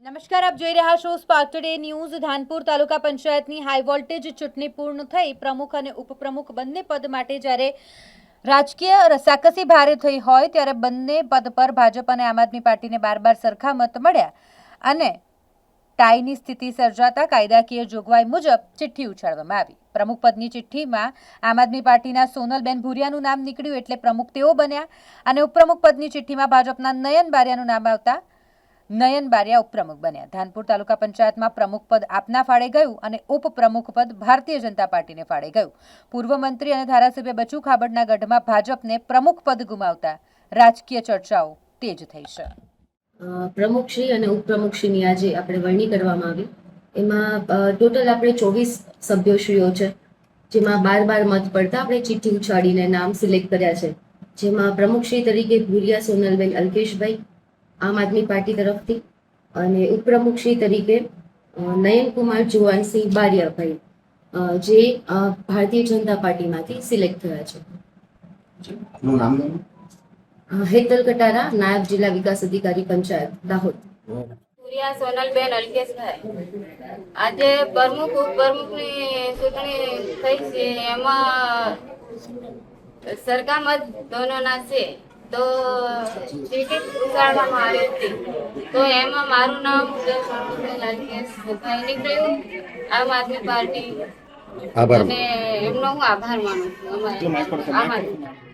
નમસ્કાર, આપ જોઈ રહ્યા છો સ્પાર્ક ટુડે ન્યૂઝ। ધાનપુર તાલુકા પંચાયતની હાઈ વોલ્ટેજ ચૂંટણી પૂર્ણ થઈ પ્રમુખ અને ઉપપ્રમુખ બંને પદ માટે જ્યારે રાજકીય રસાકસી ભારે થઈ હોય ત્યારે બંને પદ પર ભાજપ અને આમ આદમી પાર્ટીને બાર સરખા મત મળ્યા અને ટાઈની સ્થિતિ સર્જાતા કાયદાકીય જોગવાઈ મુજબ ચિઠ્ઠી ઉછાળવામાં આવી। પ્રમુખ પદની ચિઠ્ઠીમાં આમ આદમી પાર્ટીના સોનલબેન ભુરિયાનું નામ નીકળ્યું એટલે પ્રમુખ તેઓ બન્યા અને ઉપપ્રમુખ પદની ચિઠ્ઠીમાં ભાજપના નયન બારિયાનું નામ આવતા નયન બારિયા ઉપપ્રમુખ બન્યા। ધાનપુર તાલુકા પંચાયતમાં પ્રમુખ પદ આપના ફાળે ગયું અને ઉપપ્રમુખ પદ ભારતીય જનતા પાર્ટીને ફાળે ગયું। પૂર્વ મંત્રી અને ધારાસભ્ય બચુ ખાબડના ગઢમાં ભાજપને પ્રમુખ પદ ગુમાવતા રાજકીય ચર્ચાઓ તેજ થઈ છે। પ્રમુખશ્રી અને ઉપપ્રમુખશ્રીની આજે આપણે વરણી કરવામાં આવી। એમાં ટોટલ આપણે 24 સભ્યોશ્રીઓ છે, જેમાં 12 મત પડતા આપણે ચિઠ્ઠી ઉછાળીને નામ સિલેક્ટ કર્યા છે। જેમાં પ્રમુખશ્રી તરીકે ભુરિયા સોનલબેન અલ્કેશભાઈ આમ આદમી પાર્ટી તરફથી અને ઉપપ્રમુખશ્રી તરીકે નયનકુમાર જુવાનસિંહ બારિયાભાઈ જે ભારતીય જનતા પાર્ટીમાંથી સિલેક્ટ થયા છે। હેતલ કટારા, નાયબ જિલ્લા વિકાસ અધિકારી પંચાયત, દાહોદ। ભુરિયા સોનલબેન અલ્કેશભાઈ આજે પ્રમુખ ઉપપ્રમુખની ચૂંટણી થઈ છે, એમાં સરખા મત દોનોના છે તો ટિકિટ ઉતારવામાં આવી હતી, તો એમાં મારું નામ સોનલબેન અલ્કેશભાઈ નીકળ્યું આમ આદમી પાર્ટી, અને એમનો હું આભાર માનું છું। આમ આદમી